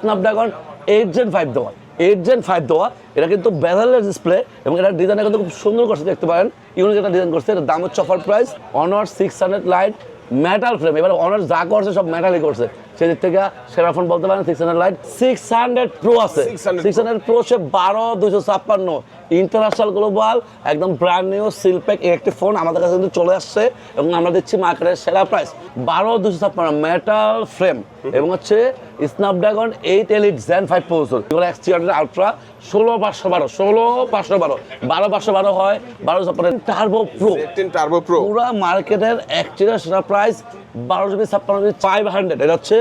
Snapdragon 8 Gen 5 দেওয়া 8 Gen 5 দেওয়া। এটা কিন্তু বেজেলের ডিসপ্লে এবং এটা ডিজাইনটা কিন্তু খুব সুন্দর করছে, দেখতে পারেন ইউনিক একটা ডিজাইন করছে। এটার দাম হচ্ছে offer price honour 600 light metal frame. এবার অনার যা করছে সব মেটালই করছে, সেদিক থেকে সেরা ফোন বলতে পারেন। 600 লাইট 600 প্রো আছে, 600 প্রো সে 12256 ইন্টারন্যাশনাল গ্লোবাল একদম ব্র্যান্ড নিউ সিলপ্যাক একটি ফোন আমাদের কাছে কিন্তু চলে আসছে এবং আমরা দিচ্ছি মার্কেটের সেরা প্রাইস 12256 মেটাল ফ্রেম এবং হচ্ছে স্ন্যাপড্রাগন 8 Elite Gen 5 প্রসেসর। এগুলো X300 আলট্রা 16512 16512 হয় 12256 টার্বো প্রো পুরো মার্কেটের X300 সেরা প্রাইস 1256 এটা হচ্ছে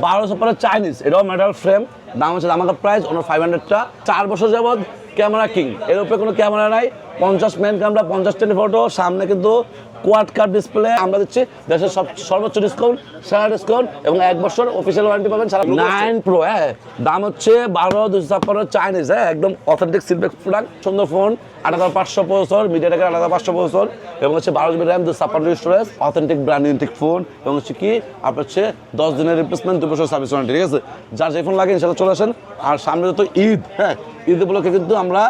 1256 চাইনিজ, এটাও মেটাল ফ্রেম, দাম হচ্ছে ধামাকা প্রাইস অনার 500টা। 4 বছর যাবত ক্যামেরা কিং, এর উপরে কোনো ক্যামেরা নাই, 50 মেন ক্যামেরা 50 টেলিফটো, সামনে কিন্তু কোয়াড কাট ডিসপ্লে। আমরা দিচ্ছি দেশের সর্বোচ্চ ডিসকাউন্ট, সেরা ডিসকাউন্ট এবং 1 বছর অফিসিয়াল ওয়ারেন্টি পাবেন। 9 প্রো দাম হচ্ছে 12256 চাইনিজ, একদম অথেন্টিক সিলপ্যাক প্রোডাক্ট, সুন্দর ফোন। 8500 প্রসেসর, মিডিয়াটেকের 8500 প্রসেসর এবং হচ্ছে 12GB RAM 256 storage, authentic brand unique phone এবং হচ্ছে কি আপনার হচ্ছে 10 দিনের রিপ্লেসমেন্ট, 2 বছর সার্ভিস ওয়ারেন্টি। ঠিক আছে, যার যে ফোন লাগে ইনশাআল্লাহ চলে আসেন। আর সামনে তো ঈদ, ঈদ উপলক্ষে কিন্তু আমরা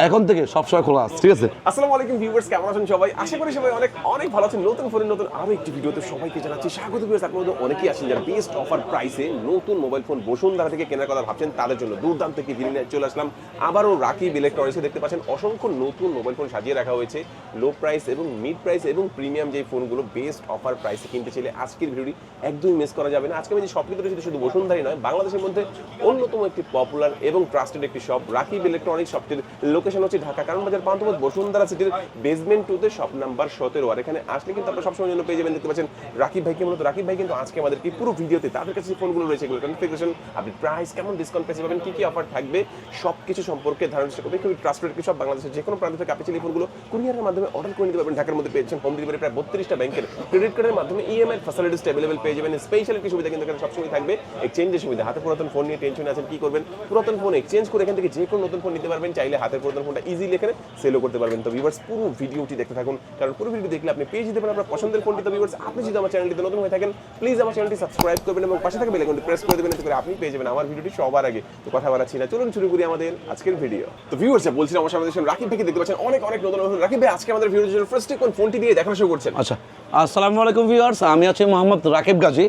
এখন থেকে সবসময় খোলা আছে। ঠিক আছে, আসসালামু আলাইকুম ভিউয়ার্স, কেমন আছেন সবাই? আশা করি সবাই অনেক অনেক ভালো আছেন। নতুন ফোনের নতুন আরো একটি ভিডিওতে সবাইকে জানাচ্ছি স্বাগত। ভিউয়ার্স, আপনাদের মধ্যে অনেকেই আছেন যারা বেস্ট অফার প্রাইসে নতুন মোবাইল ফোন বসুন্ধরা থেকে কেনার কথা ভাবছেন, তাদের জন্য দুর্দান্ত থেকে ভিডিও নিয়ে চলে আসলাম। আবারও রাকিব ইলেকট্রনিক্সে দেখতে পাচ্ছেন অসংখ্য নতুন মোবাইল ফোন সাজিয়ে রাখা হয়েছে। লো প্রাইস এবং মিড প্রাইস এবং প্রিমিয়াম যে ফোনগুলো বেস্ট অফার প্রাইসে কিনতে চাইলে আজকের ভিডিওটি একদমই মিস করা যাবে না। আজকে আমি যে শপটি ধরেছি শুধু বসুন্ধরাই নয়, বাংলাদেশের মধ্যে অন্যতম একটি পপুলার এবং ট্রাস্টেড একটি শপ রাকিব ইলেকট্রনিক্স। শপটির লোকেশন হচ্ছে ঢাকা কারণ বাজার পান্থপথ বসুন্ধরা সিটির বেসমেন্ট 2 তে শপ নাম্বার 17। আর এখানে আসলে কিন্তু আপনারা সবসময় জন্য পেয়ে যাবেন, দেখতে পাচ্ছেন রাকিব ভাইকে। মূলত রাকিব ভাই কিন্তু আজকে আমাদেরকে পুরো ভিডিওতে তাদের কাছে যে ফোনগুলো রয়েছে এগুলো কনফিগারেশন, আপনি প্রাইস কেমন, ডিসকাউন্ট পেয়ে যাবেন, কি কি অফার থাকবে, সবকিছু সম্পর্কে ধারণা চেষ্টা করবে। খুবই ট্রাস্টেড একটি শপ, বাংলাদেশের যে কোনো প্রান্ত থেকে আপনি এই ফোনগুলো কুরিয়ারের মাধ্যমে অর্ডার করে নিতে পারবেন। ঢাকার মধ্যে পেয়েছেন হোম ডেলিভারি প্রায় 32টা ব্যাংকের ক্রেডিট কার্ডের মাধ্যমে ইএমআই ফ্যাসিলিটিস অ্যাভেলেবল পেয়ে যাবেন। স্পেশাল একটি সুবিধা কিন্তু এখানে সবসময় থাকবে, এক্সচেঞ্জের সুবিধা। হাতে পুরাতন ফোন নিয়ে টেনশন আছেন কি করবেন, পুরাতন ফোন এক্সচেঞ্জ করে এখান থেকে যে কোনো নতুন ফোন নিতে পারবেন। চাইলে হাতের পুরাতন ফোনটা ইজিলি এখানে সেলও করতে পারবেন। তো ভিউয়ার্স, পুরো ভিডিওটি দেখতে থাকুন, কারণ পুরো ভিডিও দেখলে আপনি পেয়ে যেতে পারেন আপনার পছন্দের ফোনটি। তো ভিউয়ার্স, আপনি যদি আমার চ্যানেলটিতে নতুন হয়ে থাকেন প্লিজ আমার চ্যানেলটি সাবস্ক্রাইব করবেন এবং পাশে থাকা বেল আইকনটি প্রেস করে দেবেন, এতে করে আপনি পেয়ে যাবেন আমার ভিডিওটি সবার আগে। তো কথা বাড়াচ্ছি না, চলুন শুরু করি আমাদের আজকের ভিডিও। তো ভিউয়ার্স, বলছিলাম আমার সামনে রাকিব ভাইকে দেখতে পাচ্ছেন অনেক অনেক নতুন নতুন। রাকিব ভাই, আজকে আমাদের ভিডিওর জন্য ফার্স্টে কোন ফোনটি দিয়ে দেখানো শুরু করছেন? আচ্ছা, আসসালামু আলাইকুম ভিউয়ার্স, আমি আছি মোহাম্মদ রাকিব গাজী,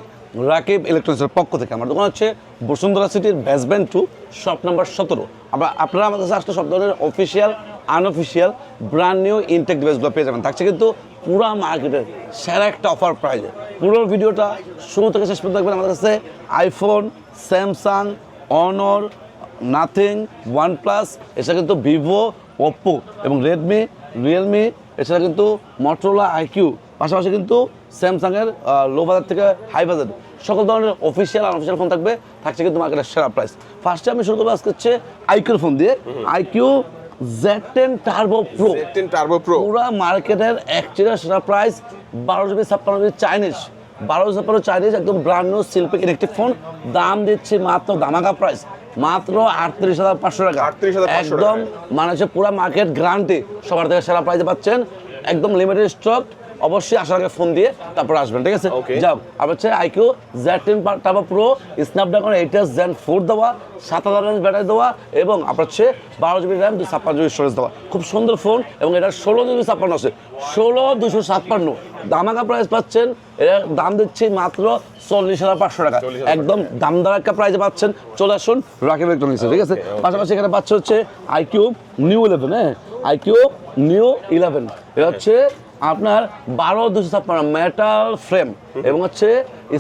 রাকিব ইলেকট্রনিক্সের পক্ষ থেকে। আমার দোকান হচ্ছে বসুন্ধরা সিটির বেসমেন্ট 2 শপ নাম্বার 17। আপনারা আমার কাছে আসলে সব ধরনের official unofficial brand new intact ডিভাইসগুলো পেয়ে যাবেন। থাকছে কিন্তু পুরো মার্কেটের সেরা একটা অফার প্রাইজে। পুরো ভিডিওটা শুরু থেকে শেষ পর্যন্ত দেখবেন। আমাদের কাছে আইফোন, স্যামসাং, অনর, নাথিং, ওয়ানপ্লাস, এছাড়া কিন্তু ভিভো, ওপ্পো এবং রেডমি, রিয়েলমি, এছাড়া কিন্তু মটোরোলা আইকিউ, পাশাপাশি কিন্তু স্যামসাংয়ের লো বাজার থেকে হাই বাজার সকল ধরনের অফিসিয়াল আনঅফিসিয়াল ফোন থাকছে কিন্তু মার্কেটের সেরা প্রাইস। ফার্স্টে আমি শুরু করবো আজকে হচ্ছে আইকিউর ফোন দিয়ে। আইকিউ Z10 টার্বো প্রো, পুরো মার্কেটের X300 সেরা price 12GB Chinese, 12GB Chinese একদম brand new seal pack electric phone. দাম দিচ্ছি মাত্র ধামাকা প্রাইস মাত্র 38,500 টাকা। একদম মানে হচ্ছে পুরো মার্কেট গ্যারান্টি, সবার থেকে সেরা প্রাইসে পাচ্ছেন, একদম লিমিটেড স্টক। অবশ্যই আসার আগে ফোন দিয়ে তারপর আসবেন, ঠিক আছে? যাও, আর হচ্ছে iQOO Z10 turbo pro, Snapdragon 8 Gen 4 দেওয়া, 7000 mAh ব্যাটারি দেওয়া এবং আপনার হচ্ছে 12GB র্যাম 256GB স্টোরেজ দেওয়া। খুব সুন্দর ফোন এবং এটা 16GB আছে, 16256 দামাকা প্রাইস পাচ্ছেন। এর দাম দিচ্ছি মাত্র 40,500 টাকা, একদম দামদার একটা প্রাইসে পাচ্ছেন। চলে আসুন রাকিব ইলেকট্রনিক্সে, ঠিক আছে? পাশাপাশি এখানে পাচ্ছে হচ্ছে আইকিউ নিউ 11, আইকিউ নিউ 11, এটা হচ্ছে আপনার 12256 মেটাল ফ্রেম এবং হচ্ছে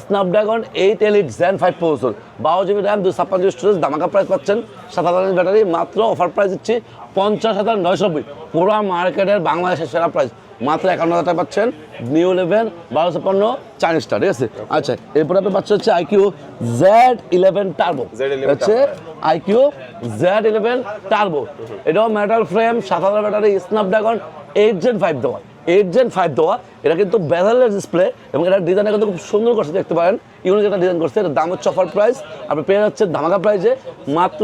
Snapdragon 8 Elite Gen 5 processor, 12GB RAM 256GB storage, দামাকা প্রাইস পাচ্ছেন। 7000 mAh ব্যাটারি, মাত্র অফার প্রাইস দিচ্ছি 50,990। পুরো মার্কেটের বাংলাদেশের সেরা প্রাইস মাত্র 51,000 টাকা পাচ্ছেন। নিউ 11 1256 চাইনিজটা, ঠিক আছে? আচ্ছা, এরপরে আপনি পাচ্ছেন হচ্ছে আইকিউ Z11 টার্বো, হচ্ছে আইকিউ Z11 টার্বো, এটাও metal frame, 7000 battery, Snapdragon 8 Gen 5 দেওয়া, 8 Gen 5 দেওয়া। এটা কিন্তু বেজেলের ডিসপ্লে এবং এটার ডিজাইনটা কিন্তু খুব সুন্দর করছে, দেখতে পারেন ইউনিক একটা ডিজাইন করছে। এটার দাম হচ্ছে অফার প্রাইস, আপনি পেয়ে যাচ্ছেন ধামাকা প্রাইসে মাত্র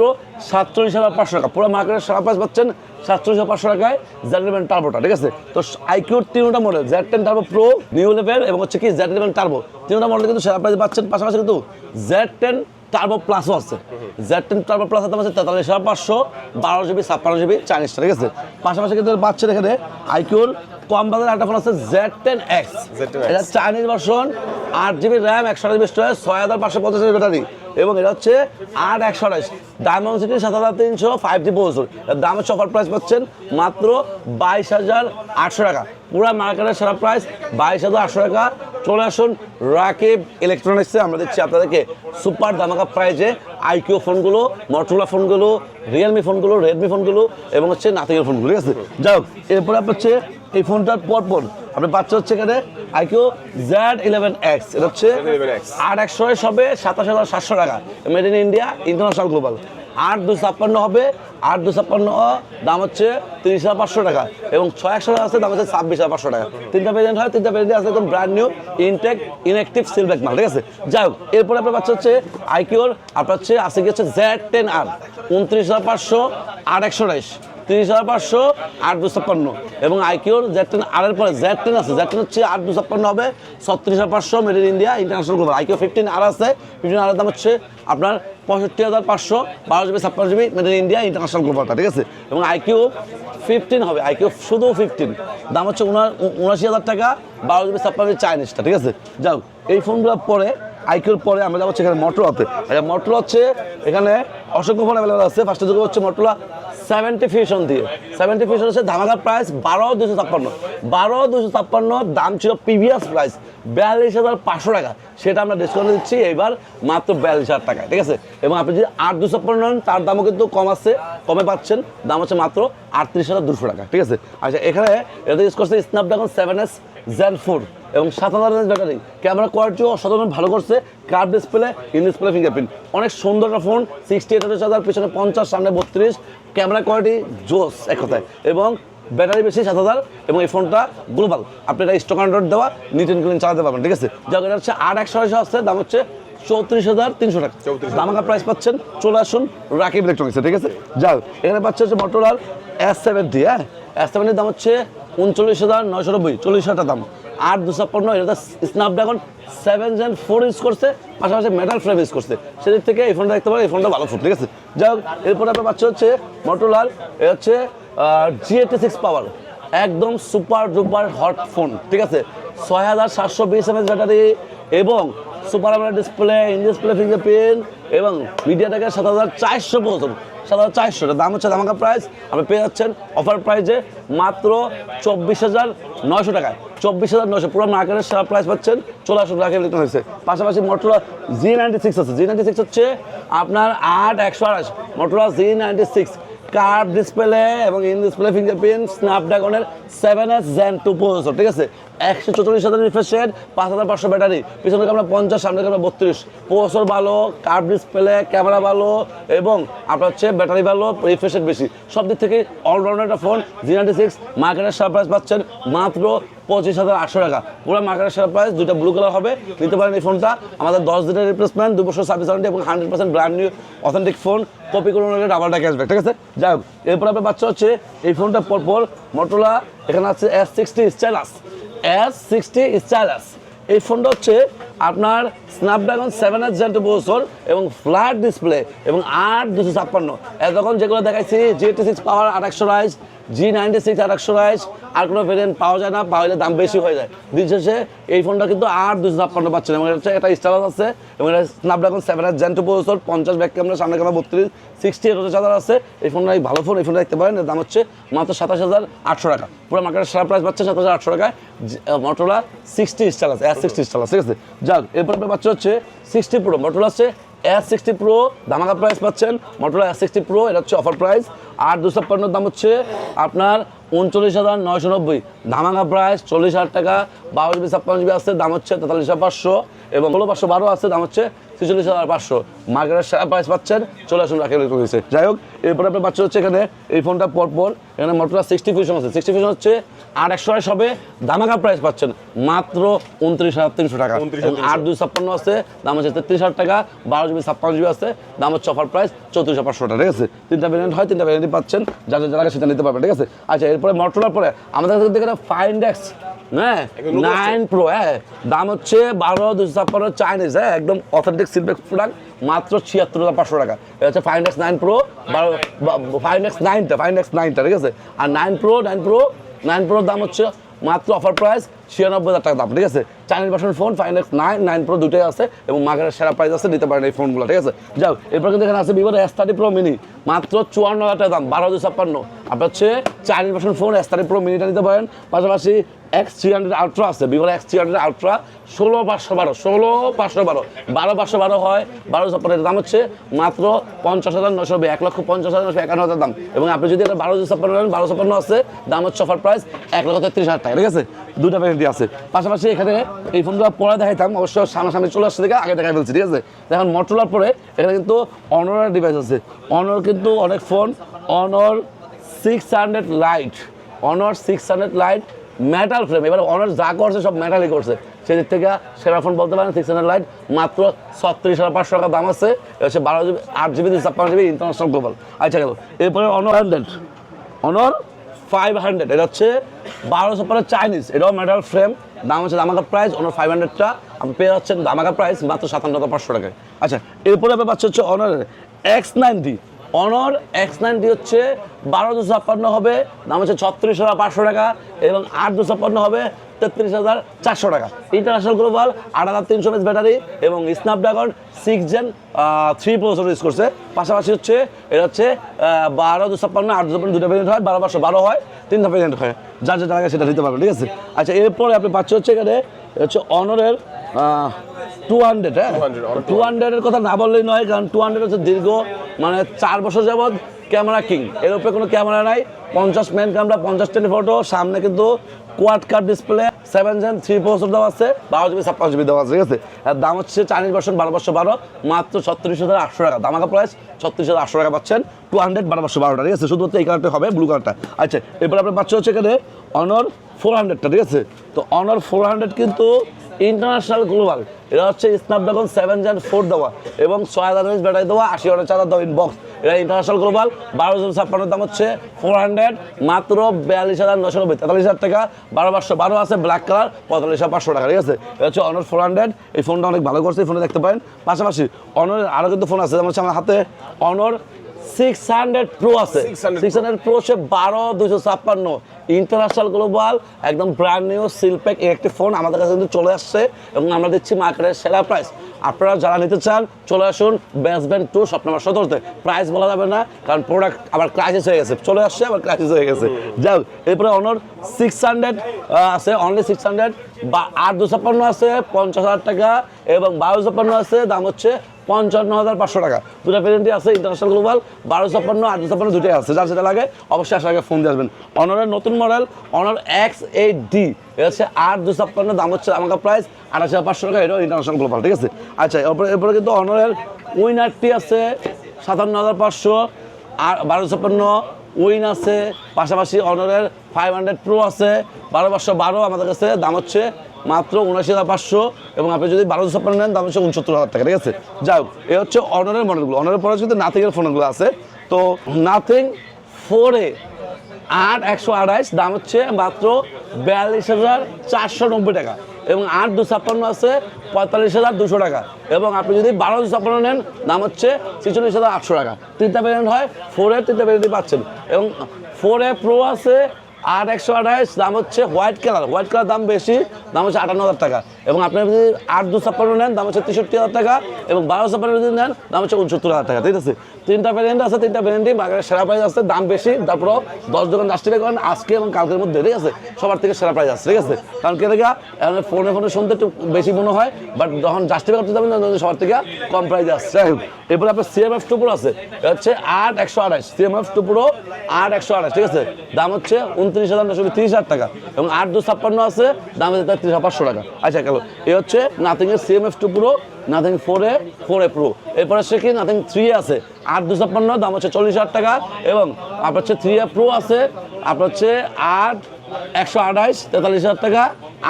47,500 টাকা। পুরো মার্কেটের সেরা প্রাইস পাচ্ছেন 47,500 টাকায় Z11 টার্বোটা, ঠিক আছে? তো আইকিউর 3টা model, Z10 turbo pro, new 11 এবং হচ্ছে কি Z11 টার্বো, 3টা মডেল কিন্তু সেরা প্রাইসে পাচ্ছেন। পাশাপাশি কিন্তু Z10 টার্বো প্লাসও আছে। Z10 টার্বো প্লাস দাম আছে 43,500, 12GB 56GB চাইনিজটা, ঠিক আছে। পাশাপাশি কিন্তু পাচ্ছেন এখানে আইকিউর কম বাজারের একটা ফোন আছে Z10X, এটা Chinese version, 8GB RAM, 128GB storage, 6550 battery, এবং এটা হচ্ছে 8128 ডায়মন্ডসিটি 7300 5G প্রসেসর। এর দাম হচ্ছে অফার প্রাইস পাচ্ছেন মাত্র 22,800 টাকা। পুরো মার্কেটের সেরা প্রাইস 22,800 টাকা। চলে আসুন রাকিব ইলেকট্রনিক্সে, আমরা দিচ্ছি আপনাদেরকে সুপার ধামাকা প্রাইজে আইকিউ ফোনগুলো, মটোরোলা ফোনগুলো, রিয়েলমি ফোনগুলো, রেডমি ফোনগুলো এবং হচ্ছে নাথিংয়ের ফোনগুলো, ঠিক আছে। যাই হোক, এরপরে আপনার হচ্ছে এই ফোনটার পরপর আপনি পাচ্ছেন হচ্ছে এখানে আইকিউ Z11X, এটা হচ্ছে 8128 হবে 27,700 টাকা, made in India, international global. 8256 হবে, 8256 দাম হচ্ছে 30,500 টাকা, এবং 6100 আছে দাম হচ্ছে 26,500 টাকা। তিনটা ভেরিয়েন্ট হয়, তিনটা ভেরিয়েন্ট আছে একদম ব্র্যান্ড নিউ ইনটেক ইনঅ্যাক্টিভ সিলব্যাক মাল, ঠিক আছে। যাই হোক, এরপরে আপনার পাচ্ছে হচ্ছে আইকিউর আপনার হচ্ছে আছে কি হচ্ছে Z10R 29,500, 8128, 30,500, 8256, এবং আইকিউর Z10R এর পরে Z10 আছে, Z10 হচ্ছে 8256 হবে 36,500, made in India, international global. IQOO 15R আছে, 15R এর দাম হচ্ছে আপনার 65,500, 12GB 56GB, made in India, international গ্লোবালটা, ঠিক আছে। এবং আইকিউ 15 হবে, আইকিউ শুধু 15, দাম হচ্ছে 79,000 টাকা, 12GB 56GB চাইনিজটা, ঠিক আছে। যাও, এই ফোনগুলোর পরে আইকিউর পরে আমরা যাবো সেখানে মটোরোলাতে। মটোরোলা হচ্ছে এখানে অসংখ্য ফোন অ্যাভেলেবল আছে। ফার্স্টে যুগ হচ্ছে মটোরোলা 70 ফিউশন দিয়ে, 70 ফিউশন হচ্ছে ধামাকা প্রাইস 12,256, 12,256 দাম ছিল প্রিভিয়াস প্রাইস 42,500 টাকা, সেটা আমরা ডিসকাউন্ট দিচ্ছি এইবার মাত্র 42,000 টাকায়, ঠিক আছে। এবং আপনি যদি 8,256 নেন তার দামও কিন্তু কম আছে, কমে পাচ্ছেন, দাম হচ্ছে মাত্র 38,200 টাকা, ঠিক আছে। আচ্ছা, এখানে এটা ইউজ করছে স্ন্যাপড্রাগন 7S Gen 4 এবং 7000 mAh ব্যাটারি, ক্যামেরা কোয়ালিটিও অসাধারণ ভালো করছে, curve display, in display fingerprint, অনেক সুন্দর একটা ফোন। 68 হাজার, পিছনে 50, সামনে 32, ক্যামেরা কোয়ালিটি জোস এক কথায়, এবং ব্যাটারি বেশি 7000, এবং এই ফোনটা গ্লোবাল, আপনি এটা স্টক অ্যান্ড্রয়েড দেওয়া নিট অ্যান্ড ক্লিন চালাতে পারবেন, ঠিক আছে। যাক, এটা হচ্ছে 8128 আসছে, দাম হচ্ছে 34,300 টাকা, ধামাকা প্রাইস পাচ্ছেন। চলে আসুন রাকিব ইলেকট্রনিক্সে, ঠিক আছে। যাও, এখানে পাচ্ছে হচ্ছে মটোরোলার S70, হ্যাঁ, S70 দাম হচ্ছে 39,990, 40,000 দাম, 8256, এটা স্ন্যাপড্রাগন 7 Gen 4 ইউজ করছে, পাশাপাশি মেটাল ফ্রেম ইউজ করছে, সেদিক থেকে এই ফোনটা দেখতে পারেন, এই ফোনটা ভালো ফোন, ঠিক আছে। যাই হোক, এরপরে আপনার পাচ্ছে হচ্ছে মটোরোলার এ হচ্ছে G86 পাওয়ার, একদম সুপার ডুপার হট ফোন, ঠিক আছে। 6720 mAh ব্যাটারি, এবং super AMOLED display, in display fingerprint, এবং মিডিয়াটেকের 7400 প্রসেসর, 7400, দাম হচ্ছে ধামাকা প্রাইস, আপনি পেয়ে যাচ্ছেন অফার প্রাইসে মাত্র 24,900 টাকায়, 24,900, পুরো মার্কেটের সেরা প্রাইস পাচ্ছেন। চলে আসুন রাকিব ইলেকট্রনিক্সে। পাশাপাশি মটোরোলা G96 আছে, G96 হচ্ছে আপনার 8128, মটোরোলা G96 কার্ভ ডিসপ্লে এবং ইন ডিসপ্লে ফিঙ্গারপ্রিন্ট, স্ন্যাপড্রাগনের 7S Gen 2 প্রসেসর, ঠিক আছে। 144,000 রিফ্রেশ রেট, 5,500 ব্যাটারি, পিছনে ক্যামেরা 50, সামনে ক্যামেরা 32, প্রসেসর ভালো, কার্ভ ডিসপ্লে, ক্যামেরা ভালো, এবং আপনার হচ্ছে ব্যাটারি ভালো, রিফ্রেশ রেট বেশি, সব দিক থেকে অলরাউন্ডার একটা ফোন। G96 মার্কেটের সেরা প্রাইস পাচ্ছেন মাত্র 25,800 টাকা, পুরো মার্কেটের সেরা প্রাইস। দুইটা ব্লু কালার হবে, নিতে পারেন এই ফোনটা। আমাদের 10 দিনের রিপ্লেসমেন্ট, 2 বছর সার্ভিস ওয়ারেন্টি, এবং 100% brand new authentic phone, copy করে নিলে ডাবলটা ক্যাশব্যাক, ঠিক আছে। যাই হোক, এরপর আপনার বাচ্চা হচ্ছে এই ফোনটা পরপর মটোরোলা এখানে আছে S60 স্টাইলাস, S60 স্টাইলাস। এই ফোনটা হচ্ছে আপনার স্ন্যাপড্রাগন 7S Gen 2 প্রসেসর এবং ফ্ল্যাট ডিসপ্লে, এবং 8256, এতক্ষণ যেগুলো দেখাইছি G86 পাওয়ার 8128, G96 8128, আর কোনো ভেরিয়েন্ট পাওয়া যায় না, পাওয়ালে দাম বেশি হয়ে যায়। দিন শেষে এই ফোনটা কিন্তু 8256 পাচ্ছেন, এবং এটা হচ্ছে একটা স্টাইলাস আছে, এবং এটা Snapdragon 7S Gen 2 processor, 50 back camera, সামনে ক্যামেরা 32, 68 চার্জার আছে। এই ফোনটা ভালো ফোন, এই ফোনটা দেখতে পারেন, এর দাম হচ্ছে মাত্র 27,800 টাকা, পুরো মার্কেটের সারা প্রাইস পাচ্ছে 27,800 টাকায়। মটোরোলা 60 স্টাইলাস, S60 স্টাইলাস, ঠিক আছে। যাক, এরপর আপনার পাচ্ছে হচ্ছে 60 প্রো, মটোরোলা হচ্ছে S60 প্রো, ধামাকা প্রাইস পাচ্ছেন মটোরোলা S60 প্রো, এটা হচ্ছে অফার প্রাইস। 8256 দাম হচ্ছে আপনার 39,990, ধামাকা প্রাইস 40,000 টাকা, 12GB 56GB আছে, দাম হচ্ছে 43,500, এবং 16,512 আছে, দাম হচ্ছে 46,500, মার্কেটের সেরা প্রাইস পাচ্ছেন। চলে আসুন রাকিব ইলেকট্রনিক্সে। যাই হোক, এরপরে আপনার বাচ্চা হচ্ছে এখানে এই ফোনটা পরপর এখানে মটোরোলা 60 ফিউশন আছে, 60 ফিউশন হচ্ছে 8128 হবে, ধামাকা প্রাইস পাচ্ছেন মাত্র 29,300 টাকা, এবং 8256 আছে, দাম হচ্ছে 33,000 টাকা, 12GB 56GB আছে, দাম হচ্ছে অফার প্রাইস 34,500 টাকা, ঠিক আছে। তিনটা ভ্যারিয়েন্ট হয়, তিনটা ভ্যারিয়েন্টই পাচ্ছেন, যার যারা সেটা নিতে পারবেন, ঠিক আছে। আচ্ছা, এরপরে মটোরোলার পরে আমাদের কাছে দেখে Find X, হ্যাঁ 9 Pro, হ্যাঁ, দাম হচ্ছে 12,256 চাইনিজ, হ্যাঁ, একদম অথেন্টিক সিলব্যাক প্রোডাক্ট, মাত্র 76,500 টাকা। এটা হচ্ছে 5X9 Pro 5X9টা ঠিক আছে। আর 9 Pro দাম হচ্ছে মাত্র অফার প্রাইস 96,000 টাকা দাম, ঠিক আছে। Chinese version phone 5X9 Pro দুটোই আছে এবং মার্কেটের সেরা প্রাইস আছে, নিতে পারেন এই ফোনগুলো, ঠিক আছে। যাও এরপর কিন্তু এখানে আছে ভিভোর S30 Pro mini মাত্র 54,000 টাকা দাম, 12,256। আপনার হচ্ছে Chinese version phone S30 Pro miniটা নিতে পারেন। পাশাপাশি X300 Ultra আছে, ভিভোর X300 Ultra 16,512 12,512 হয়, 12,256 দাম হচ্ছে মাত্র 50,990 1,50,951 দাম। এবং আপনি যদি এটা 12,256 নেন, 12,256 আছে, দাম হচ্ছে অফার প্রাইস 1,33,000 টাকা, ঠিক আছে। দুটা ভ্যারিয়েন্টই আছে। পাশাপাশি এখানে এই ফোনগুলো পরে দেখাইতাম, অবশ্য সামনাসামনি চলে আসছে দেখে আগে দেখাই ফেলছি, ঠিক আছে। এখন মোটরোলার পরে এখানে কিন্তু অনরের ডিভাইস আছে। অনর কিন্তু অনেক ফোন, অনর 600 লাইট, অনর 600 লাইট মেটাল ফ্রেম। এবার অনার যা করছে সব মেটালই করছে, সেদিক থেকে সেরা ফোন বলতে পারেন। 600 লাইট মাত্র 36,500 টাকা দাম আছে। হচ্ছে 12GB 8GB 256GB international global. আচ্ছা গেল, এরপরে অনর 500, এটা হচ্ছে 12,500 চাইনিজ, এটাও মেটাল ফ্রেম, দাম হচ্ছে ধামাকা প্রাইস। অনর 500টা আপনি পেয়ে যাচ্ছেন ধামাকা প্রাইস মাত্র 57,500 টাকায়। আচ্ছা এরপরে আপনি পাচ্ছে হচ্ছে অনরের X90, অনর X90 হচ্ছে 12,256 হবে, দাম হচ্ছে 36,500 টাকা এবং 8,256 হবে 33,400 টাকা। ইন্টারন্যাশনাল গ্লোবাল 8,300 mAh ব্যাটারি এবং স্ন্যাপড্রাগন 6 Gen 3 প্রসেসর ইউজ করছে। পাশাপাশি হচ্ছে এটা হচ্ছে 12,256 8,256 দুটো ভ্যারিয়েন্ট হয়, 12,512 হয়, তিনটা ভ্যারিয়েন্ট হয়, যার যেটা লাগে সেটা নিতে পারবেন, ঠিক আছে। আচ্ছা এরপরে আপনি পাচ্ছেন হচ্ছে এখানে হচ্ছে অনরের 200, হ্যাঁ 200-এর কথা না বললেই নয়, কারণ 200 হচ্ছে দীর্ঘ 4 বছর যাবৎ ক্যামেরা কিং, এর উপরে কোনো ক্যামেরা নাই। 50 মেন ক্যামেরা, 50 টেলিফটো, সামনে কিন্তু কোয়াড কাট ডিসপ্লে, 7 Gen 3 প্রসেসর দেওয়া আছে, 12GB 56GB দেওয়া আছে, ঠিক আছে। আর দাম হচ্ছে চাইনিজ ভার্সন 12,512 মাত্র 36,800 টাকা, দামাকা প্রাইস 36,800 টাকা পাচ্ছেন। 200 12,512, ঠিক আছে, শুধুমাত্র এই কালারটা হবে, ব্লু কালারটা। আচ্ছা এরপর আপনার পাচ্ছেন হচ্ছে এখানে অনর 400টা, ঠিক আছে। তো অনর 400 কিন্তু ইন্টারন্যাশনাল গ্লোবাল, এটা হচ্ছে স্ন্যাপড্রাগন 7 Gen 4 দেওয়া এবং 6000 mAh ব্যাটারি দেওয়া, 80 ওয়াটের চার্জার দেওয়া ইনবক্স। এটা ইন্টারন্যাশনাল গ্লোবাল, 12,256 দাম হচ্ছে 400 মাত্র 42,990 43,000 টাকা। 12,512 আছে ব্ল্যাক কালার, 45,500 টাকা, ঠিক আছে। এটা হচ্ছে অনর 400, এই ফোনটা অনেক ভালো করছে, এই ফোনে দেখতে পারেন। পাশাপাশি অনরের আরও কিন্তু ফোন আছে, যেমন হচ্ছে আমার হাতে অনর 600 Pro আছে, 600 Pro হচ্ছে 12,256 ইন্টারন্যাশনাল গ্লোবাল, একদম ব্র্যান্ড নিউ সিলপ্যাক একটি ফোন আমাদের কাছে কিন্তু চলে আসছে এবং আমরা দিচ্ছি মার্কেটের সেরা প্রাইস। আপনারা যারা নিতে চান চলে আসুন বেসব্যান্ড 2 শপ নাম্বার 17-তে। প্রাইস বলা যাবে না, কারণ প্রোডাক্ট আবার ক্রাইসিস হয়ে গেছে, চলে আসছে আবার ক্রাইসিস হয়ে গেছে। যাও এরপরে অনর 600 আছে, অনলি 600 বা 8,256 আছে 50,000 টাকা এবং 12,256 আছে, দাম হচ্ছে 55,500 টাকা। দুটো ভ্যারিয়েন্টই আছে ইন্টারন্যাশনাল গ্লোবাল, 12,256 8,256 দুটোই আছে, যার যেটা লাগে অবশ্যই আসার আগে ফোন দিয়ে আসবেন। অনরের নতুন মডেল অনর X8D, এটা হচ্ছে 8,256, দাম হচ্ছে আমাকে প্রাইস 28,500 টাকা, এটাও ইন্টারন্যাশনাল গ্লোবাল, ঠিক আছে। আচ্ছা এরপরে কিন্তু অনরের উইনারটি আছে 57,500 আর 12,256 উইন আছে। পাশাপাশি অনরের 500 Pro আছে 12,512 আমাদের কাছে, দাম হচ্ছে মাত্র 79,500 এবং আপনি যদি 12,256 নেন দাম হচ্ছে 69,000 টাকা, ঠিক আছে। যাই হোক এই হচ্ছে অনরের মডেলগুলো। অনরের পরে কিন্তু নাথিংয়ের ফোনগুলো আছে। তো নাথিং 4A 8/128 দাম হচ্ছে মাত্র 42,490 টাকা এবং 8,256 আছে 45,200 টাকা এবং আপনি যদি 12,256 নেন দাম হচ্ছে 46,800 টাকা। তিনটা ভ্যারিয়েন্ট হয়, 4A তিনটা ভ্যারিয়েন্টই পাচ্ছেন এবং 4A Pro আছে 8/128 দাম হচ্ছে হোয়াইট কালার দাম বেশি, দাম হচ্ছে 58,000 টাকা এবং আপনি যদি 8,256 নেন দাম হচ্ছে 63,000 টাকা এবং 12,256 যদি নেন দাম হচ্ছে 69,000 টাকা, ঠিক আছে। তিনটা ভ্যারিয়েন্ট আছে, তিনটা ভ্যারিয়েন্টই বাজারে সেরা প্রাইস আছে, দাম বেশি, তারপরও 10 দোকান জাস্টিফাই করেন আজকে এবং কালকের মধ্যে, ঠিক আছে। সবার থেকে সেরা প্রাইস আছে, ঠিক আছে। কারণ কে দেখা ফোনে শুনতে একটু বেশি মনে হয়, বাট যখন জাস্টিফাই করতে যাবেন সবার থেকে কম প্রাইসে আসছে। যাই হোক এরপরে আপনার CMF2 Pro আছে, এটা হচ্ছে 8/128 CMF2 Pro 8/128, ঠিক আছে, দাম হচ্ছে 29,930 টাকা এবং 8,256 আছে, দাম হচ্ছে 33,500 টাকা। আচ্ছা গেল এই হচ্ছে নাথিংয়ের CMF2 Pro, nothing 4A Pro। এরপরে সে কি নাথিং 3A আছে 8,256 দাম হচ্ছে 40,000 টাকা এবং আপনার হচ্ছে 3A Pro আছে আপনার হচ্ছে 8/128 43,000 টাকা,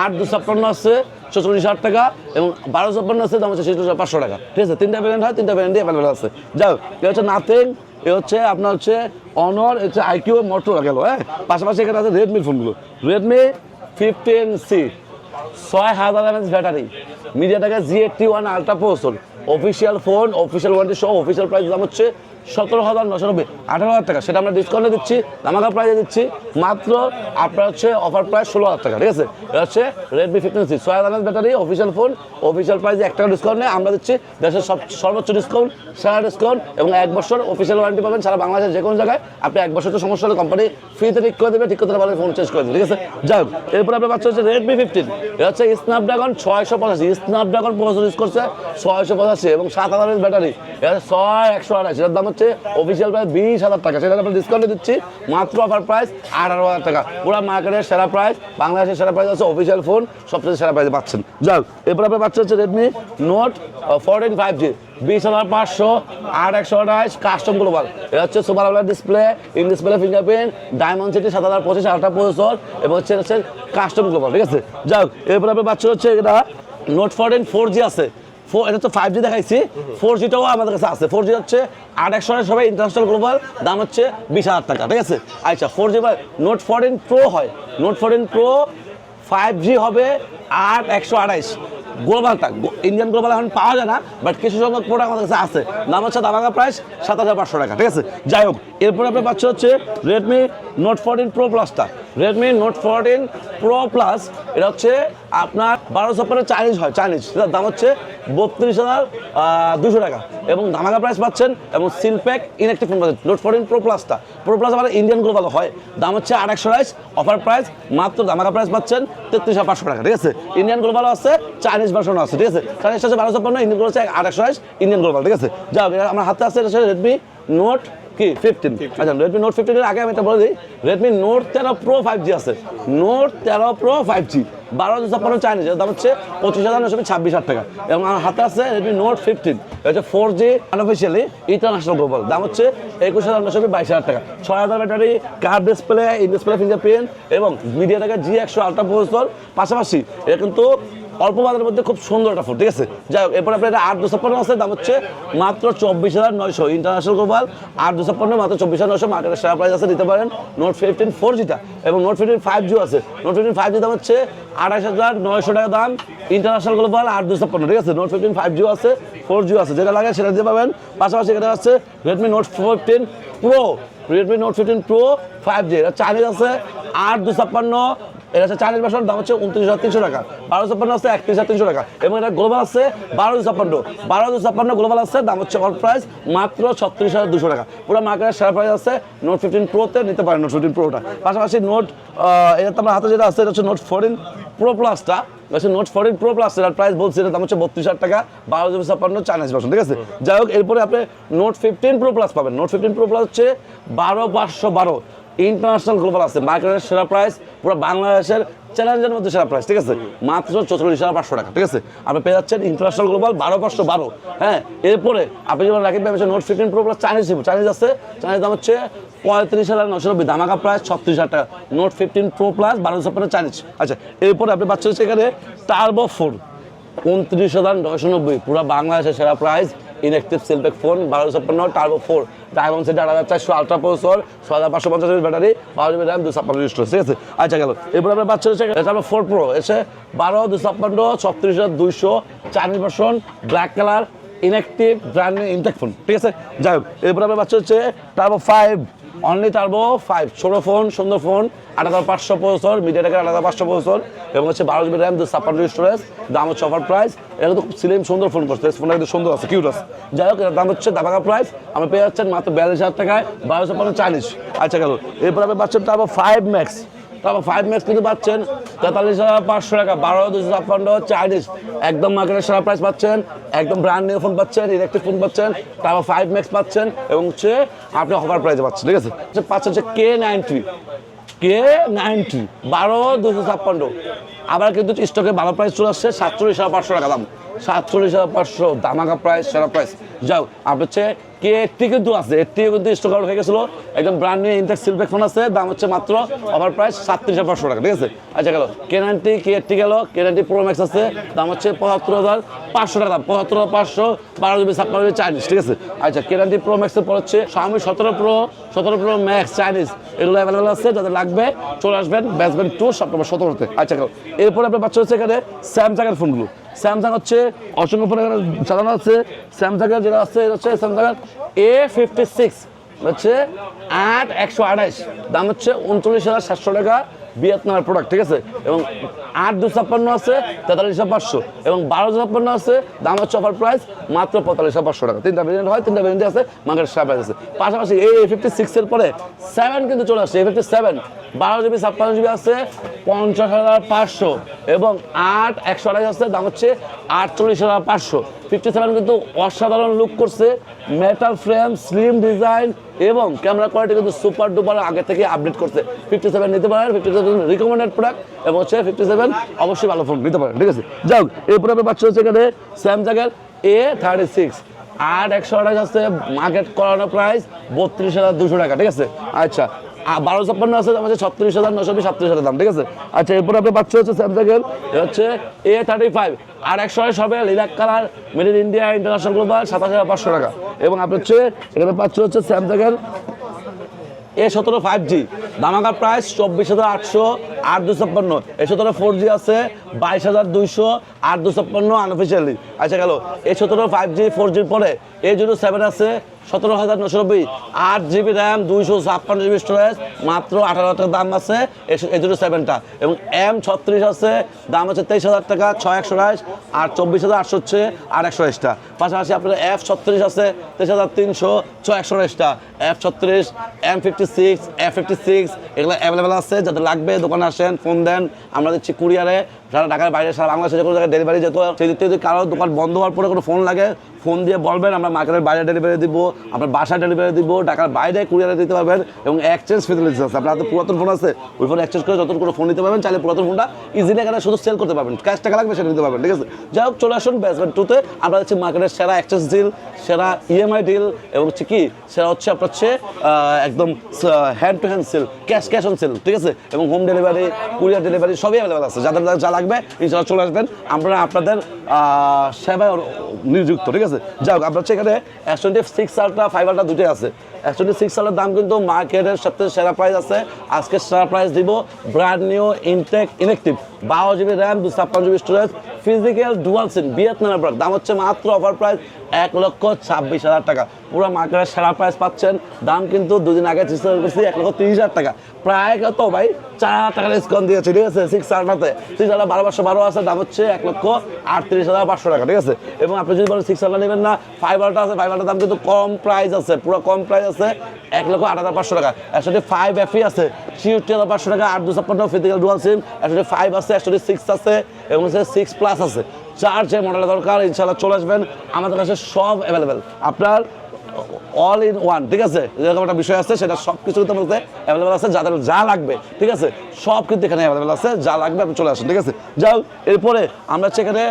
8,256 আছে 44,000 টাকা এবং 12,256 আছে, দাম হচ্ছে 66,500 টাকা, ঠিক আছে। তিনটা ভ্যারিয়েন্ট হয়, তিনটা ভ্যারিয়েন্টই অ্যাভেলেবল আছে। যাই হোক এ হচ্ছে নাথিং, এ হচ্ছে আপনার হচ্ছে অনর, হচ্ছে IQ মোটরোলা গেল। হ্যাঁ পাশাপাশি এখানে আছে রেডমির ফোনগুলো, রেডমি 15C 6,000 mAh ব্যাটারি, মিডিয়াটেকের G81 ultra processor, official phone, official warranty সহ অফিসিয়াল প্রাইস দাম হচ্ছে 17,990, 18,000 টাকা। সেটা আমরা ডিসকাউন্টে দিচ্ছি, ধামাকা প্রাইসে দিচ্ছি মাত্র আপনার হচ্ছে অফার প্রাইস 16,000 টাকা, ঠিক আছে। এটা হচ্ছে Redmi 15C 6000 battery official phone, official প্রাইসে 1 টাকা ডিসকাউন্ট নেই। আমরা দিচ্ছি দেশের সর্বোচ্চ ডিসকাউন্ট, সেরা ডিসকাউন্ট এবং 1 বছর অফিসিয়াল ওয়ারেন্টি পাবেন সারা বাংলাদেশের যে কোনো জায়গায়। আপনি 1 বছর তো সমস্যা হলে কোম্পানি ফ্রিতে ঠিক করে দেবে, ঠিক করতে পারলে ফোন চেঞ্জ করে দেবে, ঠিক আছে। যাই হোক, এরপর আপনার বাচ্চা হচ্ছে রেডমি 15, এটা হচ্ছে স্ন্যাপড্রাগন 685, স্ন্যাপড্রাগন প্রসেসর ইউজ করছে 685 এবং 7000 ব্যাটারি, এটা হচ্ছে 128, এটার দাম হচ্ছে অফিসিয়াল প্রাইস 20,000 টাকা। সেটা আমরা ডিসকাউন্টে দিচ্ছি মাত্র অফার প্রাইস 18,000 টাকা। পুরো মার্কেটের সেরা প্রাইস, বাংলাদেশের সেরা প্রাইস আছে, অফিসিয়াল ফোন সবচেয়ে সেরা প্রাইসে পাচ্ছেন। যাই হোক, এরপর আপনার বাচ্চা হচ্ছে Redmi note 14 5G 20,500, 8/128 custom global, এটা হচ্ছে super AMOLED display, in display fingerprint, diamond city 7025 ultra processor এবং হচ্ছে কাস্টম গ্লোবাল, ঠিক আছে। যাই হোক, এরপর আপনার বাচ্চা হচ্ছে এটা নোট 14 4G আছে, এটা তো 5G দেখাইছি, 4Gটাও আমাদের কাছে আছে। 4G হচ্ছে 8/128 সবাই ইন্টারন্যাশনাল গ্লোবাল, দাম হচ্ছে 20,000 টাকা, ঠিক আছে। আচ্ছা, 4G বা নোট 14 প্রো হয়, নোট 14 প্রো 5G হবে 8/128 গ্লোবালটা, ইন্ডিয়ান গ্লোবাল এখন পাওয়া যায় না, বাট কিছু সংখ্যক প্রোডাক্ট আমাদের কাছে আছে, দাম হচ্ছে দামাকা প্রাইস 7,500 টাকা, ঠিক আছে। যাই হোক, এরপরে আপনার পাচ্ছে হচ্ছে রেডমি নোট 14 প্রো প্লাসটা, রেডমি নোট 14 প্রো প্লাস, এটা হচ্ছে আপনার 1256 চাইনিজ হয়, চাইনিজ, এটার দাম হচ্ছে 32,200 টাকা এবং ধামাকা প্রাইস পাচ্ছেন এবং সিলপ্যাক ইনঅ্যাক্টিভ ফোন পাচ্ছেন। নোট 14 প্রো প্লাসটা, প্রো প্লাস আবার ইন্ডিয়ান গ্লোবাল হয়, দাম হচ্ছে 8/128, অফার প্রাইস মাত্র ধামাকা প্রাইস পাচ্ছেন 33,500 টাকা, ঠিক আছে। ইন্ডিয়ান গ্লোবালও আছে, চাইনিজ ভার্সনও আছে, ঠিক আছে। চাইনিজটা হচ্ছে 1256, ইন্ডিয়ান গ্লোবাল হচ্ছে 8/128 ইন্ডিয়ান গ্লোবাল, ঠিক আছে। যাই হোক, আমার হাতে আছে এটা হচ্ছে রেডমি নোট কি 15। আচ্ছা, রেডমি নোট 15 এর আগে আমি এটা বলে দিই, রেডমি নোট 13 প্রো 5G আছে, নোট 13 প্রো 5G 1256 চাইনিজ, এর দাম হচ্ছে 25,926 টাকা এবং আমার হাতে আছে রেডমি নোট 15, এটা হচ্ছে 4G আনঅফিসিয়ালি ইন্টারন্যাশনাল গ্লোবাল, দাম হচ্ছে 21,922 টাকা, 6000 battery, curve display, in display fingerprint এবং মিডিয়াটেক G100 আলট্রা প্রসেসর, পাশাপাশি এটা কিন্তু অল্প বাজারের মধ্যে খুব সুন্দর একটা ফোন, ঠিক আছে। যাই হোক, এরপর আপনার এটা 8/256 আছে, দাম হচ্ছে মাত্র 24,900 ইন্টারন্যাশনাল গ্লোবাল, 8/256 মাত্র 24,900, মার্কেটের সেরা প্রাইস আছে, দিতে পারেন। নোট 15 4Gটা এবং নোট 15 5G আছে, নোট 15 5G দাম হচ্ছে 28,900 টাকা দাম, ইন্টারন্যাশনাল গ্লোবাল 8/256, ঠিক আছে। নোট 15 5G আছে, 4G আছে, যেটা লাগে সেটা দিতে পাবেন। পাশাপাশি এটা আছে Redmi note 15 pro, Redmi note 15 pro 5G, এটা চাইনিজ আছে 8/256, এটা হচ্ছে চাইনিজ ভার্সন, দাম হচ্ছে 29,300 টাকা, 1256 আছে 31,300 টাকা এবং এটা গ্লোবাল আছে 12/256 গ্লোবাল আছে, দাম হচ্ছে অল প্রাইস মাত্র 36,200 টাকা। পুরো মার্কেটের সেরা প্রাইস আছে নোট 15 প্রোতে, নিতে পারেন নোট 15 প্রোটা। পাশাপাশি নোট এটা তো আমার হাতে যেটা আছে, এটা হচ্ছে নোট 14 প্রো প্লাসটা, হচ্ছে নোট 14 প্রো প্লাস, এটার প্রাইস বলছি, এটার দাম হচ্ছে 32,000 টাকা, 12/256 চাইনিজ ভার্সন, ঠিক আছে। যাই হোক, এরপরে আপনি নোট 15 প্রো প্লাস পাবেন, নোট 15 প্রো প্লাস হচ্ছে 12,512 ইন্টারন্যাশনাল গ্লোবাল আছে, মার্কেটের সেরা প্রাইস, পুরো বাংলাদেশের চ্যালেঞ্জের মধ্যে সেরা প্রাইস, ঠিক আছে, মাত্র 44,500 টাকা, ঠিক আছে। আপনি পেয়ে যাচ্ছেন ইন্টারন্যাশনাল গ্লোবাল 12,512, হ্যাঁ। এরপরে আপনি যেমন রাখেন নোট 15 প্রো প্লাস চাইনিজ আছে, চাইনিজ দাম হচ্ছে 35,990, ধামাকা প্রাইস 36,000 টাকা, নোট 15 প্রো প্লাস 1256 চাইনিজ। আচ্ছা, এরপরে আপনি পাচ্ছেন এখানে টার্বো 4 29,990, পুরো বাংলাদেশের সেরা price, inactive seal pack phone 1256 turbo 4, diamond city 8,400 ultra processor, 6,550 battery, 12GB RAM, 256 storage, ঠিক আছে। আচ্ছা, গেল। এরপর আপনার বাচ্চা হচ্ছে এটা 4 প্রো, এসে 12/256 36,200 Chinese version, black colour, inactive brand intact phone, ঠিক আছে। যাই হোক, এরপর আপনার বাচ্চা হচ্ছে টার্বো 5, অনলি টার্বো 5, ছোট ফোন, সুন্দর ফোন, 8,500 প্রসেসর, মিডিয়াটেকের 8,500 প্রসেসর এবং হচ্ছে 12GB র্যাম, 256 স্টোরেজ, দাম হচ্ছে অফার প্রাইস, এটা তো স্লিম সুন্দর ফোন করছে, ফোনটা কিন্তু সুন্দর আছে, কিউট আছে। যাই হোক, এটার দাম হচ্ছে ধামাকা প্রাইস, আমি পেয়ে যাচ্ছেন মাত্র 42,000 টাকায়, 1256 চাইনিজ। আচ্ছা, গেল। এরপর আপনি পাচ্ছেন টার্বো 5 ম্যাক্স, টার্বো 5 ম্যাক্স কিন্তু পাচ্ছেন 43,500 টাকা, 12,256 চাইনিজ, একদম মার্কেটের সেরা প্রাইস পাচ্ছেন, একদম ব্র্যান্ড নিউ ফোন পাচ্ছেন, ইলেকট্রিক ফোন পাচ্ছেন, টার্বো 5 ম্যাক্স পাচ্ছেন এবং হচ্ছে আপনি অফার প্রাইসে পাচ্ছেন, ঠিক আছে। পাচ্ছেন হচ্ছে K90 12,256, আবার কিন্তু স্টকে ভালো প্রাইস চলে আসছে 47,500 টাকা দাম, 47,500 ধামাকা প্রাইস, সেরা প্রাইস। যাও, আপনি হচ্ছে K80 কিন্তু আছে, 80 কিন্তু স্টক আউট হয়ে গেছিলো, একদম brand new intact seal pack phone আছে, দাম হচ্ছে মাত্র অফার প্রাইস 37,500 টাকা, ঠিক আছে। আচ্ছা, গেল। K90 K80 গেল, K90 প্রো ম্যাক্স আছে, দাম হচ্ছে 75,500 টাকা দাম, 75,500, 12GB 56GB চাইনিজ, ঠিক আছে। আচ্ছা, K90 প্রো ম্যাক্সের পর হচ্ছে Xiaomi 17 প্রো ম্যাক্স চাইনিজ, এগুলো অ্যাভেলেবেল আছে, যাদের লাগবে চলে আসবেন বেসমেন্ট 2 সেপ্টেম্বর 17-তে। আচ্ছা, গেল। এরপরে আপনার পাচ্ছেন হচ্ছে এখানে স্যামসাংয়ের ফোনগুলো। স্যামসাং হচ্ছে অসংখ্য ফোন এখানে সাজানো আছে। স্যামসাংয়ের যেটা আছে এটা হচ্ছে স্যামসাংয়ের A56 হচ্ছে 8128, দাম হচ্ছে 39,700 টাকা, ভিয়েতনামের প্রোডাক্ট, ঠিক আছে। এবং 8256 আছে 43,500, এবং 1256 আছে, দাম হচ্ছে অফার প্রাইস মাত্র 45,500 টাকা। তিনটা ভেরিয়েন্ট হয়, তিনটা ভেরিয়েন্ট আছে, মার্কেটের সারা প্রাইস আছে। পাশাপাশি এই A56 এর পরে 7 কিন্তু চলে আসছে। A57 12GB 56GB আছে 50,500, এবং 8128 আছে, দাম হচ্ছে 48,500। 57 কিন্তু অসাধারণ লুক করছে, মেটাল ফ্রেম, স্লিম ডিজাইন এবং ক্যামেরা কোয়ালিটি কিন্তু সুপার ডুপার আগে থেকে আপডেট করছে। 57 নিতে পারেন, 57 রিকমেন্ডেড প্রোডাক্ট, এবং হচ্ছে 57 অবশ্যই ভালো ফোন নিতে পারেন, ঠিক আছে। যাও এরপরে আপনার পাচ্ছেন হচ্ছে এখানে স্যামসাংয়ের A36 8128 আছে, মার্কেট করানো প্রাইস 32,200 টাকা, ঠিক আছে। আচ্ছা 1256 আছে, দাম হচ্ছে 36,920, 37,000 দাম, ঠিক আছে। আচ্ছা এরপরে আপনি পাচ্ছেন হচ্ছে স্যামসাংয়ের হচ্ছে A35 8128 হবে, lilac colour, made in India, international global, 27,500 টাকা। এবং আপনি হচ্ছে এখানে পাচ্ছেন হচ্ছে স্যামসাংয়ের A17 5G, দামাকা price 24,800, 8256। A17 4G আছে 22,200, 8256 আনঅফিসিয়ালি। আচ্ছা গেল A17 5G 4G পরে A07 আছে 17,990, 8GB র্যাম, 256GB স্টোরেজ, মাত্র 18,000 টাকা দাম আছে A07টা। এবং M36 আছে, দাম হচ্ছে 23,000 টাকা, 6128, আর 24,800 হচ্ছে 828টা। পাশাপাশি আপনার F36 আছে 23,300, 6128টা। F36, M56, F56 এগুলো অ্যাভেলেবেল আছে, যাদের লাগবে দোকানে আসেন, ফোন দেন, আমরা দিচ্ছি কুরিয়ারে, যারা ঢাকার বাইরে সারা বাংলাদেশে যে কোনো জায়গায় ডেলিভারি যেত। সেই দিক থেকে যদি কারো দোকান বন্ধ হওয়ার পরে কোনো ফোন লাগে, ফোন দিয়ে বলবেন, আমরা মার্কেটের বাইরে ডেলিভারি দিব, আপনার বাসায় ডেলিভারি দিব, ঢাকার বাইরে কুরিয়ারে দিতে পারবেন। এবং এক্সচেঞ্জ ফেসিলিটিস আছে, আপনার হাতে পুরাতন ফোন আছে, ওই ফোন এক্সচেঞ্জ করে নতুন কোনো ফোন নিতে পারবেন, চাইলে পুরাতন ফোনটা ইজিলি এখানে শুধু সেল করতে পারবেন, ক্যাশ টাকা লাগবে সেটা নিতে পারবেন, ঠিক আছে। যাই হোক চলে আসুন বেসমেন্ট 2-তে, আমরা হচ্ছে মার্কেটের সেরা এক্সচেঞ্জ ডিল, সেরা ইএমআই ডিল, এবং হচ্ছে কি সেরা হচ্ছে আপনার হচ্ছে একদম hand to hand sale, cash on sale, ঠিক আছে। এবং হোম ডেলিভারি, কুরিয়ার ডেলিভারি সবই অ্যাভেলেবেল আছে, যাদের যা লাগবে ইনশাআল্লাহ চলে আসবেন, আমরা আপনাদের সেবায় নিযুক্ত, ঠিক আছে। যাই হোক আপনার হচ্ছে এখানে S26 আলট্রা 5 আলট্রা দুটোই আছে। S26 সালের দাম কিন্তু মার্কেটের সবথেকে সেরা প্রাইস আছে, আজকে সেরা প্রাইস দিব, brand new intact inactive, 12GB RAM, 256GB storage, physical dual SIM, ভিয়েতনামের প্রোডাক্ট, দাম হচ্ছে মাত্র অফার প্রাইস 1,26,000 টাকা। পুরো মার্কেটের সেরা প্রাইস পাচ্ছেন। দাম কিন্তু দুদিন আগে চেষ্টা করছি 1,30,000 টাকা, প্রায় কত ভাই 4,000 টাকা ডিসকাউন্ট দিয়েছে, ঠিক আছে। 6 আলট্রাতে 6 আলট্রা 12,512 আছে, দাম হচ্ছে 1,38,500 টাকা, ঠিক আছে। এবং আপনি যদি বলেন 6 আলট্রা নেবেন না, 5 আলট্রা আছে, 5 আলট্রার দাম কিন্তু কম প্রাইস আছে, পুরো কম প্রাইস আছে 1,08,500 টাকা। একসাথে 5 FE আছে 63,500 টাকা, 8,256 ফিজিক্যাল ডুয়াল সিম, একসাথে 5 আছে, একসাথে 6 আছে, এবং 6 প্লাস আছে। যার যে মডেল দরকার ইনশাআল্লাহ চলে আসবেন, আমাদের কাছে সব অ্যাভেলেবেল, আপনার অল ইন ওয়ান, ঠিক আছে। যেরকম একটা বিষয় আছে সেটা সব কিছু মধ্যে অ্যাভেলেবেল আছে, যাদের যা লাগবে, ঠিক আছে, সব কিন্তু এখানে অ্যাভেলেবেল আছে, যা লাগবে আপনি চলে আসেন, ঠিক আছে। যাও এরপরে আমরা হচ্ছে এখানে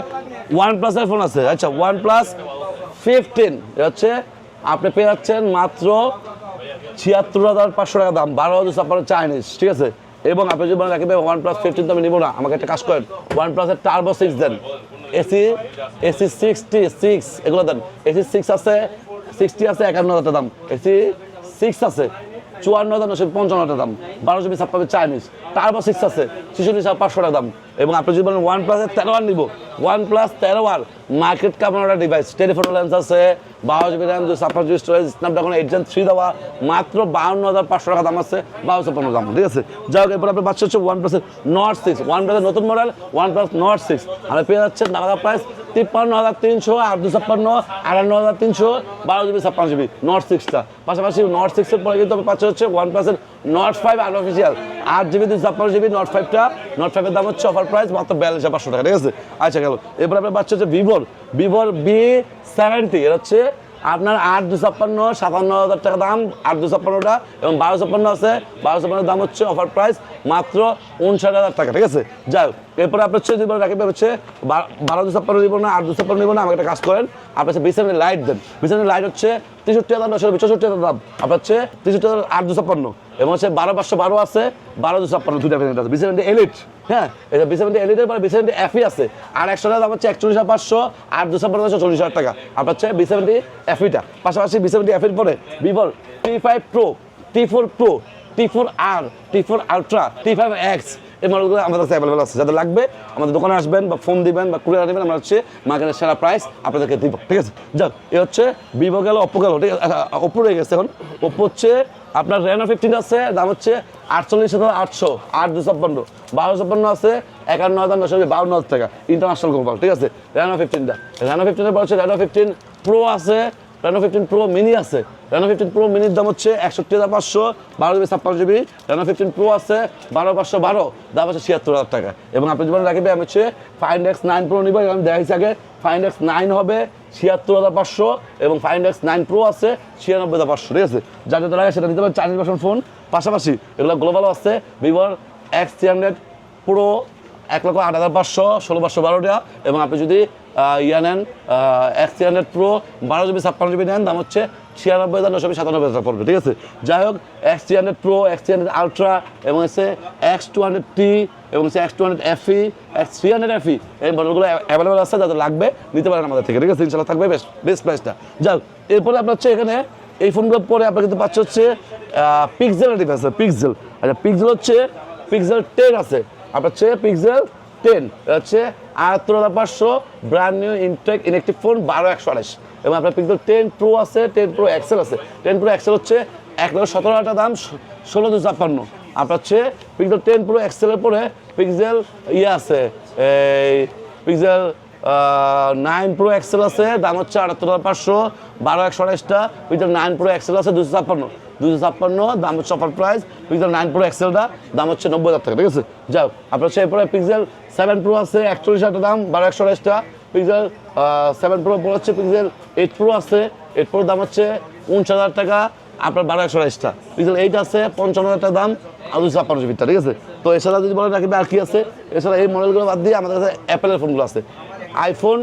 OnePlus-এর ফোন আছে। আচ্ছা OnePlus 15 হচ্ছে আপনি পেয়ে যাচ্ছেন মাত্র 76,500 টাকা দাম, 12,256 চাইনিজ, ঠিক আছে। এবং আপনি যদি মনে রাখবেন OnePlus 15 তো আমি নিব না, আমাকে একটা কাজ করেন, OnePlus-এর টার্বো 6 দেন, এসি 66 এগুলো দেন। এসি 6 আছে, 60 আছে 51,000 দাম, এসি 6 আছে 54,955 দাম, 12GB 56 চাইনিজ, টার্বো 6 আছে 66,500 টাকা দাম। এবং আপনি যদি বলেন OnePlus-এর 13 নিব, OnePlus 13 মার্কেট কামানোর ডিভাইস, টেলিফোটো লেন্স আছে, 12GB RAM, 256GB storage, Snapdragon 8 Gen 3 দেওয়া, মাত্র 52,500 টাকা দাম আছে, 1256 দাম, ঠিক আছে। যাই হোক এরপর আপনি পাচ্ছেন হচ্ছে OnePlus-এর Nord 6, OnePlus-এর নতুন মডেল OnePlus Nord 6, আপনি পেয়ে যাচ্ছেন দাম প্রাইস 53,300, 8,256, 58,300, 12GB 56GB Nord 6টা। পাশাপাশি Nord 6-এর পরে কিন্তু আপনি পাচ্ছেন হচ্ছে OnePlus-এর Nord 5 unofficial, 8GB 256GB Nord 5টা। Nord 5-এর দাম হচ্ছে অফার প্রাইস মাত্র 42,500 টাকা, ঠিক আছে। আচ্ছা গেল এরপর আপনার পাচ্ছেন হচ্ছে ভিভোর V70, এর হচ্ছে আপনার 8,256, 57,000 টাকা দাম, 8,256টা। এবং 12,56 আছে, 12,56 দাম হচ্ছে অফার প্রাইস মাত্র 59,000 টাকা, ঠিক আছে। যাই হোক এরপরে আপনার হচ্ছে যদি রাখবে হচ্ছে 12,256 নিব না, 8,256 নিব না, আমাকে একটা কাজ করেন, আপনার হচ্ছে B70 লাইট দেন। B70 লাইট হচ্ছে 63,900, 64,000 দাম, আপনার হচ্ছে 63,000, 8,256, এবং হচ্ছে 12,512 আছে, 12,256 দুইটা ভেরিয়েন্ট আছে। B70 এলিট, হ্যাঁ এটা B70 এলিটের পরে B70 FE আছে, আর একশো দাম হচ্ছে 41,500, 8,256, 40,000 টাকা, আপনার হচ্ছে B70 FE-টা। পাশাপাশি B70 FE-র পরে ভিভোর T5 Pro, T4 Pro, T4R, T4 Ultra, T5X, এই মডেলগুলো আমাদের কাছে অ্যাভেলেবল আছে। যাদের লাগবে আমাদের দোকানে আসবেন বা ফোন দিবেন বা কুরিয়ার নেবেন, আমরা হচ্ছে মার্কেটের সেরা প্রাইস আপনাদেরকে দিব, ঠিক আছে। যাক, এ হচ্ছে ভিভো গেল, ওপ্পো গেল, ঠিক আছে। ওপ্পো রয়ে গেছে এখন। ওপ্পো হচ্ছে আপনার Reno 15 আছে, দাম হচ্ছে 48,800, 8,256, 1256 আছে 51,952 টাকা, ইন্টারন্যাশনাল গ্লোবাল, ঠিক আছে। Reno 15টা, Reno 15 পর হচ্ছে Reno 15 Pro আছে, Reno 15 Pro Mini আছে। Reno 15 Pro Miniর দাম হচ্ছে 61,500, 12GB 56GB। Reno 15 Pro আছে 12,512, দাম হচ্ছে 76,000 টাকা। এবং আপনি যেমন রাখবেন, আমি হচ্ছে Find X9 Pro নিব, আমি দেখাইছি আগে। Find X9 হবে 76,500 এবং Find X9 Pro আছে 96,500, ঠিক আছে। যার যেটা লাগে সেটা নিতে পারেন, চাইনিজ ভার্সন ফোন। পাশাপাশি এগুলো গ্লোবালও আছে, ভিভোর X300 Pro 1,08,500, 16,512 টাকা। এবং আপনি যদি ইয়া নেন X300 Pro 12GB 56GB নেন, দাম হচ্ছে 96,997 টাকা পড়বে, ঠিক আছে। যাই হোক, X300 Pro, X300 Ultra এবং হচ্ছে X200T এবং হচ্ছে X200 FE, X300 FE, এই মডেলগুলো অ্যাভেলেবল আছে। যাদের লাগবে নিতে পারেন আমাদের থেকে, ঠিক আছে। ইনশাল্লাহ থাকবে বেস্ট প্রাইসটা। যাই হোক, এরপরে আপনার হচ্ছে এখানে এই ফোনগুলো পরে আপনার কিন্তু পাচ্ছে হচ্ছে পিক্সেল ডিভাইস আছে, পিক্সেল। আচ্ছা, পিক্সেল হচ্ছে পিক্সেল 10 আছে, আপনার হচ্ছে পিক্সেল 10 হচ্ছে 78,500, brand new intact inactive phone 12,128। এবং আপনার পিক্সেল 10 Pro আছে, 10 Pro XL আছে। 10 Pro XL হচ্ছে 1,17,000 টাকা দাম, 16,256। আপনার হচ্ছে পিক্সেল 10 Pro XL এর পরে পিক্সেল ইয়ে আছে, এই পিক্সেল 9 Pro XL আছে, দাম হচ্ছে 78,500, 12,128টা। পিক্সেল 9 Pro XL আছে 256, দাম হচ্ছে অফার প্রাইস। পিক্সেল 9 Pro XLটা দাম হচ্ছে 90,000 টাকা, ঠিক আছে। যাও, আপনার হচ্ছে এরপরে পিক্সেল 7 Pro আছে 41,000 দাম, 12,128টা। পিক্সেল 7 Pro পর হচ্ছে পিক্সেল 8 Pro আছে, 8 Pro দাম হচ্ছে 59,000 টাকা, আপনার 12,128টা। পিক্সেল 8 আছে 55,000 টাকা দাম, আর 256GB, ঠিক আছে। তো এছাড়া যদি বলেন রাখবে আর কি আছে, এছাড়া এই মডেলগুলো বাদ দিয়ে আমাদের কাছে অ্যাপেলের ফোনগুলো আছে। আইফোন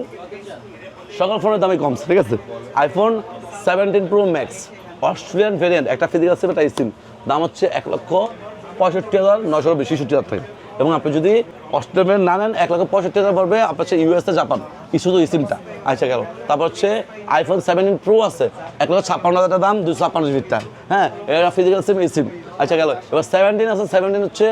সকল ফোনের দামই কমছে, ঠিক আছে। IPhone 17 Pro Max Australian variant, একটা ফিজিক্যাল সিম, একটা সিম, দাম হচ্ছে 1,65,966 টাকা। এবং আপনি যদি অস্ট্রেলিয়ান না নেন 1,65,000 পড়বে আপনার হচ্ছে ইউএসএ, জাপান, শুধু এই সিমটা। আচ্ছা গেল। তারপর হচ্ছে আইফোন 17 Pro আছে 1,56,000 টাকা দাম, 256GB টাকা। হ্যাঁ, এটা ফিজিক্যাল সিম, এই সিম। আচ্ছা গেল। এবার 17 আছে, 17 হচ্ছে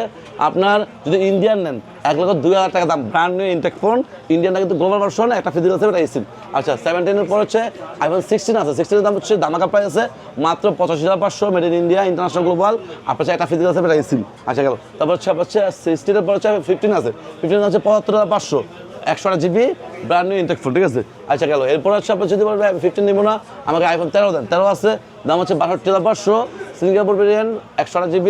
আপনার যদি ইন্ডিয়ান নেন 1,02,000 টাকা দাম, ব্র্যান্ড নিউ ইনটেক ফোন, ইন্ডিয়ানটা কিন্তু গ্লোবাল ভার্সন, একটা ফিজিক্যাল সিম, একটা এই সিম। আচ্ছা, 17 এর পর হচ্ছে আইফোন 16 আছে, 16 এর দাম হচ্ছে দামাকা প্রাইস আছে মাত্র 85,500, made in India, international global, আপনার একটা ফিজিক্যাল সিম, একটা এই সিম। আচ্ছা গেল। তারপর হচ্ছে 16 এর পর হচ্ছে 15 আছে, 15 হচ্ছে 75,500, 128GB, brand new intact phone, ঠিক আছে। আচ্ছা গেল। এরপর হচ্ছে আপনার যদি বলবেন 15 নিব না, আমাকে আইফোন 13 দেন, 13 আছে, দাম হচ্ছে 62,500, সিঙ্গাপুর ভেরিয়েন্ট, 128GB,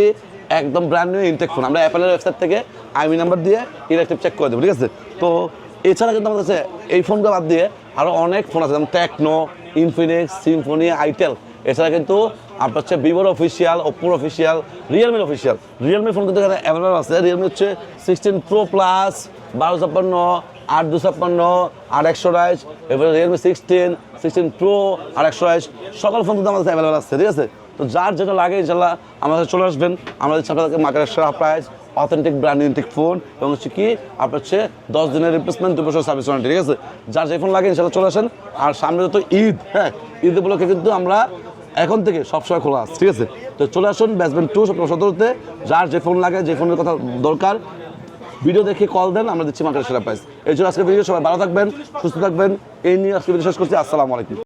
একদম ব্র্যান্ড নিউ ইনটেক ফোন। আমরা অ্যাপেলের ওয়েবসাইট থেকে আইমি নাম্বার দিয়ে ইলেকট্রিক চেক করে দেবো, ঠিক আছে। তো এছাড়া কিন্তু আমাদের কাছে এই ফোনগুলো বাদ দিয়ে আরও অনেক ফোন আছে, যেমন টেকনো, ইনফিনিক্স, সিম্ফনি, আইটেল। এছাড়া কিন্তু আপনার হচ্ছে ভিভোর অফিসিয়াল, ওপ্পোর অফিসিয়াল, রিয়েলমির অফিসিয়াল। রিয়েলমি ফোন কিন্তু এখানে অ্যাভেলেবল আছে। রিয়েলমি হচ্ছে 16 Pro Plus 1256, 8,256, 8,128, এবারে রিয়েলমি 16 Pro 8,128, সকল ফোন কিন্তু আমাদের অ্যাভেলেবল আছে, ঠিক আছে। তো যার যেটা লাগে ইনশাল্লাহ আমাদের চলে আসবেন, আমরা দিচ্ছি আপনাদেরকে মার্কেটের সেরা price, authentic brand intact phone, এবং হচ্ছে কি আপনার হচ্ছে 10 দিনের রিপ্লেসমেন্ট, 2 বছর সার্ভিস ওয়ারেন্টি, ঠিক আছে। যার যে ফোন লাগে ইনশাল্লাহ চলে আসেন। আর সামনে তো ঈদ, হ্যাঁ, ঈদ উপলক্ষে কিন্তু আমরা এখন থেকে সবসময় খোলা আছে, ঠিক আছে। তো চলে আসুন বেসমেন্ট 2 সপ্তাহ 17-তে, যার যে ফোন লাগে, যে ফোনের কথা দরকার, ভিডিও দেখে কল দেন, আমরা দিচ্ছি মার্কেটের সেরা প্রাইস। এই জন্য আজকে ভিডিও, সবাই ভালো থাকবেন, সুস্থ থাকবেন, এই নিয়ে আজকে ভিডিও শেষ করছি। আসসালামু আলাইকুম।